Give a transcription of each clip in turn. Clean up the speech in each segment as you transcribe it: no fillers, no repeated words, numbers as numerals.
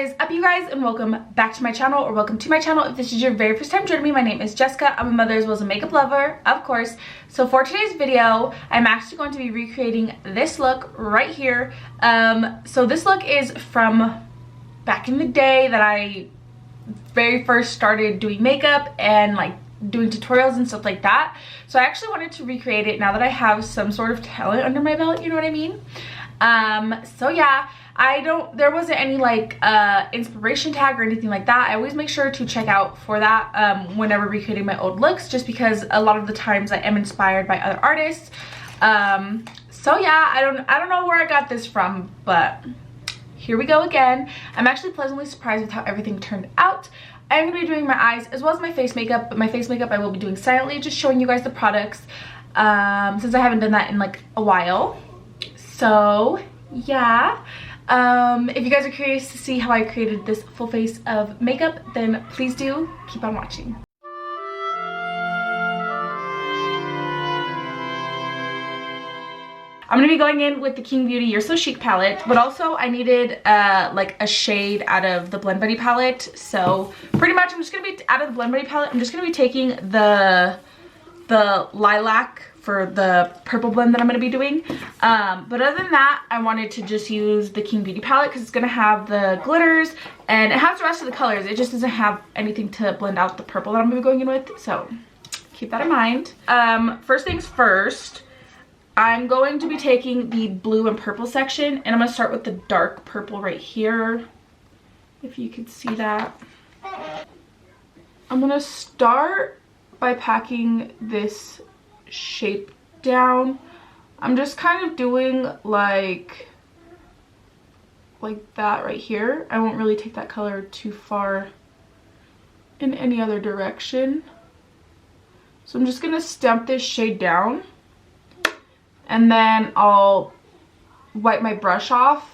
is up, you guys, and welcome back to my channel, or welcome to my channel if this is your very first time joining me. My name is Jessica. I'm a mother as well as a makeup lover, of course. So for today's video, I'm actually going to be recreating this look right here. So this look is from back in the day that I very first started doing makeup and like doing tutorials and stuff like that. So I actually wanted to recreate it now that I have some sort of talent under my belt, you know what I mean? So yeah, there wasn't any like inspiration tag or anything like that. I always make sure to check out for that whenever recreating my old looks, just because a lot of the times I am inspired by other artists. So yeah, I don't know where I got this from, but here we go again. I'm actually pleasantly surprised with how everything turned out. I'm going to be doing my eyes as well as my face makeup, but my face makeup I will be doing silently, just showing you guys the products since I haven't done that in like a while. So yeah, if you guys are curious to see how I created this full face of makeup, then please do keep on watching. I'm going to be going in with the Qing Beauty You're So Chic palette, but also I needed like a shade out of the Blend Buddy palette. So pretty much I'm just going to be, out of the Blend Buddy palette, I'm just going to be taking the lilac for the purple blend that I'm going to be doing. But other than that, I wanted to just use the Qing Beauty palette because it's going to have the glitters and it has the rest of the colors. It just doesn't have anything to blend out the purple that I'm going to be going in with. So keep that in mind. First things first, I'm going to be taking the blue and purple section, and I'm going to start with the dark purple right here, if you could see that. I'm going to start by packing this shape down. I'm just kind of doing like that right here. I won't really take that color too far in any other direction. So I'm just going to stamp this shade down. And then I'll wipe my brush off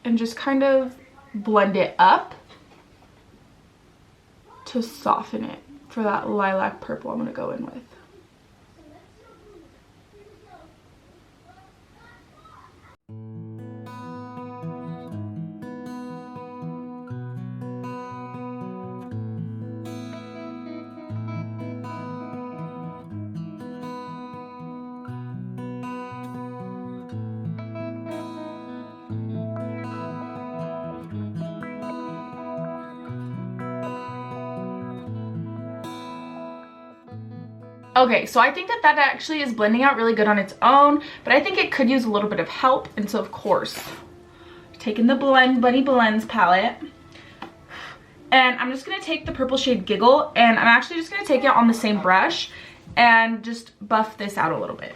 and just kind of blend it up to soften it for that lilac purple I'm going to go in with. Okay, so I think that actually is blending out really good on its own, but I think it could use a little bit of help. And so of course, taking the Blend Buddy Blends palette, and I'm just going to take the purple shade Giggle, and I'm actually just going to take it on the same brush and just buff this out a little bit.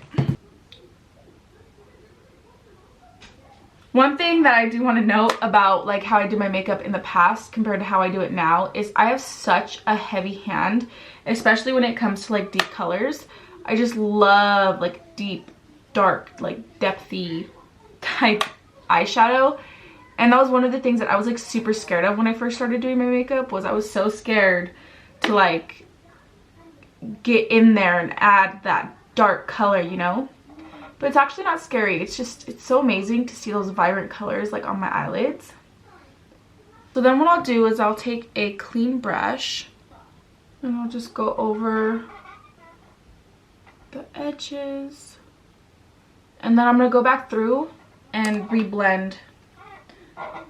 One thing that I do want to note about like how I do my makeup in the past compared to how I do it now is I have such a heavy hand, especially when it comes to like deep colors. I just love like deep, dark, like depthy type eyeshadow. And that was one of the things that I was like super scared of when I first started doing my makeup, was I was so scared to like get in there and add that dark color, you know? But it's actually not scary. It's just, it's so amazing to see those vibrant colors like on my eyelids. So then what I'll do is I'll take a clean brush and I'll just go over the edges. And then I'm going to go back through and reblend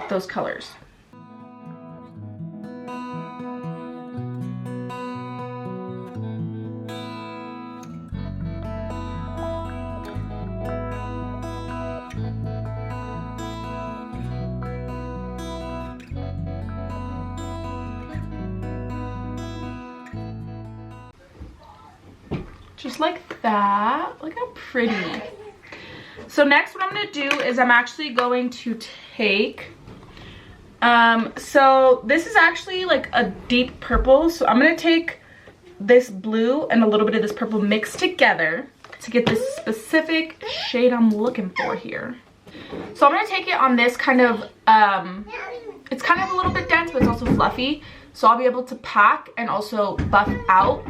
those colors. Just like that. Look how pretty. So next what I'm going to do is I'm actually going to take, so this is actually like a deep purple. So I'm going to take this blue and a little bit of this purple mixed together to get this specific shade I'm looking for here. So I'm going to take it on this kind of, it's kind of a little bit dense, but it's also fluffy. So I'll be able to pack and also buff out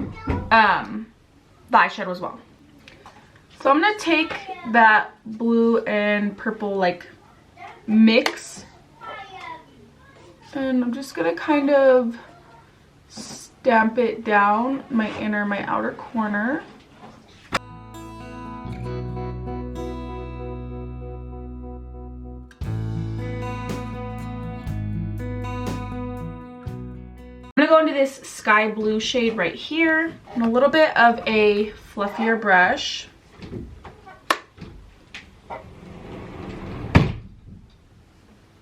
the eyeshadow as well. So I'm gonna take that blue and purple like mix And I'm just gonna kind of stamp it down my outer corner. I'm gonna go into this sky blue shade right here and a little bit of a fluffier brush.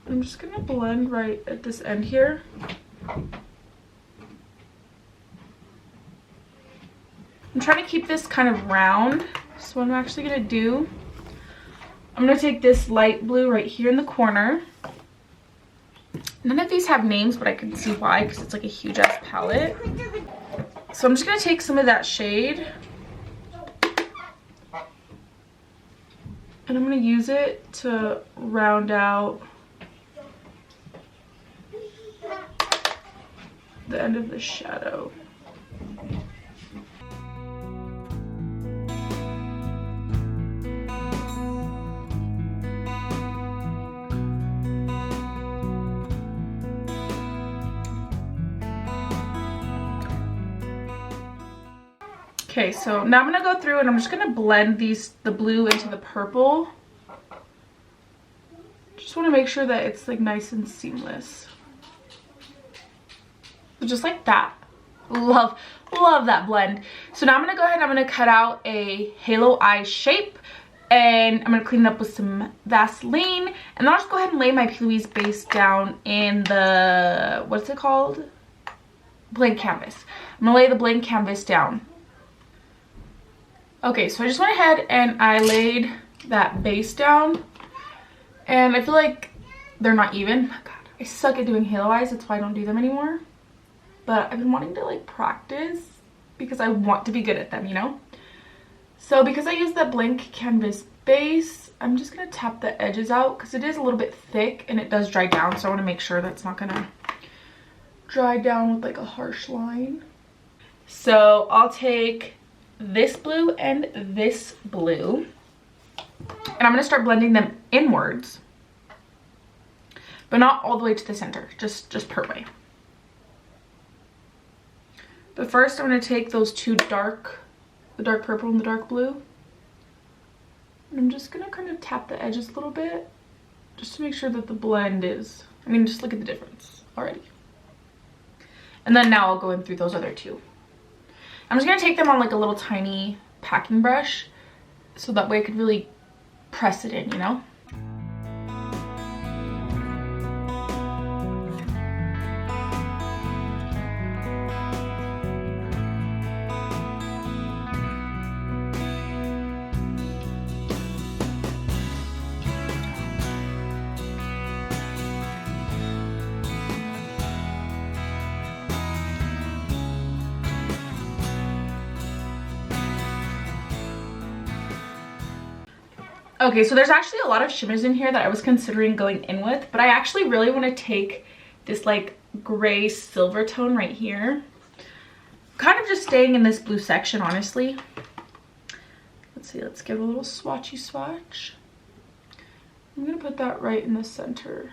I'm just gonna blend right at this end here. I'm trying to keep this kind of round. So what I'm actually gonna do, I'm gonna take this light blue right here in the corner. None of these have names, but I can see why, because it's like a huge ass palette. So I'm just gonna take some of that shade and I'm gonna use it to round out the end of the shadow. Okay, so now I'm gonna go through and I'm just gonna blend the blue into the purple. Just wanna make sure that it's like nice and seamless. Just like that. Love that blend. So now I'm gonna go ahead and I'm gonna cut out a halo eye shape and I'm gonna clean it up with some Vaseline, and then I'll just go ahead and lay my P. base down in the, what's it called? Blank canvas. I'm gonna lay the blank canvas down. Okay, so I just went ahead and I laid that base down, and I feel like they're not even. Oh God, I suck at doing halo eyes, that's why I don't do them anymore. But I've been wanting to like practice because I want to be good at them, you know? So because I use that blank canvas base, I'm just gonna tap the edges out because it is a little bit thick and it does dry down. So I wanna make sure that's not gonna dry down with like a harsh line. So I'll take this blue and this blue and I'm gonna start blending them inwards, but not all the way to the center, just part way. But first I'm going to take those two the dark purple and the dark blue, and I'm just going to kind of tap the edges a little bit just to make sure that the blend is, I mean, just look at the difference already. And then now I'll go in through those other two. I'm just going to take them on like a little tiny packing brush so that way I could really press it in, you know? Okay, so there's actually a lot of shimmers in here that I was considering going in with, but I actually really want to take this like gray silver tone right here. Kind of just staying in this blue section, honestly. Let's see, let's give a little swatchy swatch. I'm gonna put that right in the center.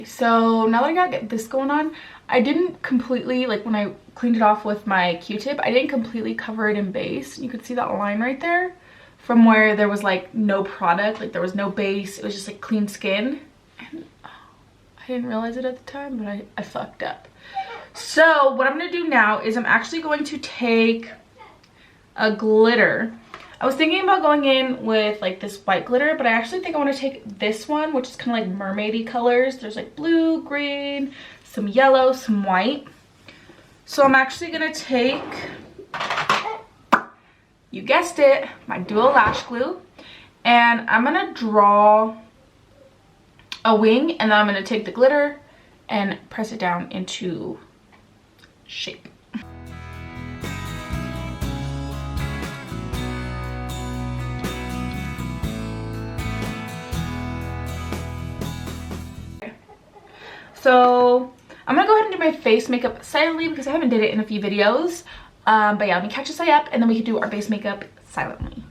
So now that I gotta get this going on, I didn't completely, like when I cleaned it off with my Q-tip, I didn't completely cover it in base. You could see that line right there from where there was like no product, like there was no base, it was just like clean skin. And I didn't realize it at the time, but I fucked up. So what I'm gonna do now is I'm actually going to take a glitter. I was thinking about going in with like this white glitter, but I actually think I want to take this one, which is kind of like mermaidy colors. There's like blue, green, some yellow, some white. So I'm actually gonna take, you guessed it, my dual lash glue, and I'm gonna draw a wing, and then I'm gonna take the glitter and press it down into shape. So I'm gonna go ahead and do my face makeup silently because I haven't did it in a few videos. But yeah, let me catch this eye up and then we can do our base makeup silently.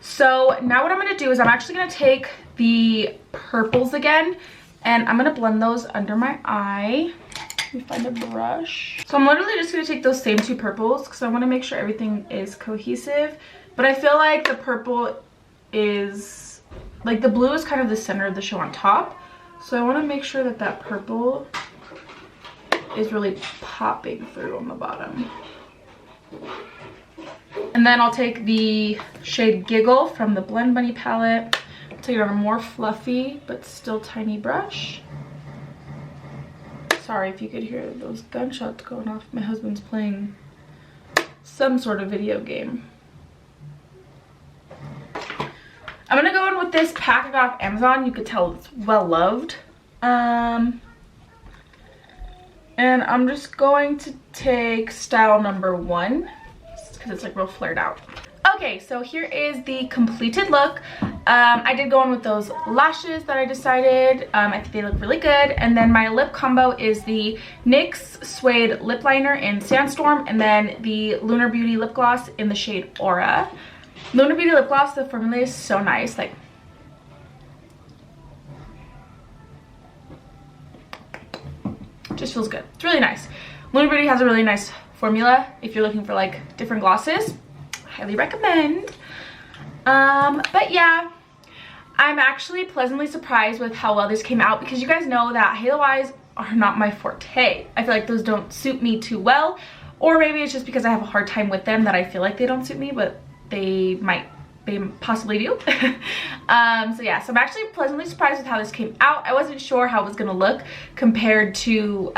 So now what I'm going to do is I'm actually going to take the purples again and I'm going to blend those under my eye. Let me find a brush. So I'm literally just going to take those same two purples because I want to make sure everything is cohesive. But I feel like the purple is, like the blue is kind of the center of the show on top. So I want to make sure that that purple is really popping through on the bottom. And then I'll take the shade Giggle from the Blend Bunny palette. I'll take it on a more fluffy but still tiny brush. Sorry if you could hear those gunshots going off. My husband's playing some sort of video game. I'm gonna go in with this pack I got off Amazon. You could tell it's well loved. And I'm just going to take style number 1. Because it's like real flared out. Okay, so here is the completed look. I did go in with those lashes that I decided. I think they look really good. And then my lip combo is the NYX Suede Lip Liner in Sandstorm and then the Lunar Beauty Lip Gloss in the shade Aura. Lunar Beauty Lip Gloss, the formula is so nice. Like, just feels good. It's really nice. Lunar Beauty has a really nice formula if you're looking for like different glosses. Highly recommend. But yeah, I'm actually pleasantly surprised with how well this came out because you guys know that halo eyes are not my forte. I feel like those don't suit me too well, or maybe it's just because I have a hard time with them that I feel like they don't suit me, but they possibly do. So yeah, so I'm actually pleasantly surprised with how this came out. I wasn't sure how it was gonna look compared to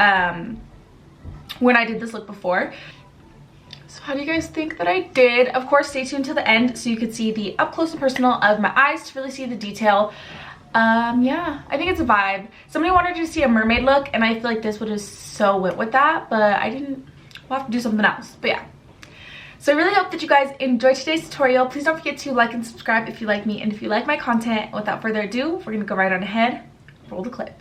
when I did this look before. So how do you guys think that I did? Of course, stay tuned to the end so you could see the up close and personal of my eyes to really see the detail. Yeah, I think it's a vibe. Somebody wanted to see a mermaid look and I feel like this would have so went with that, but I didn't. We'll have to do something else. But yeah, so I really hope that you guys enjoyed today's tutorial. Please don't forget to like and subscribe if you like me and if you like my content. Without further ado, we're gonna go right on ahead. Roll the clip.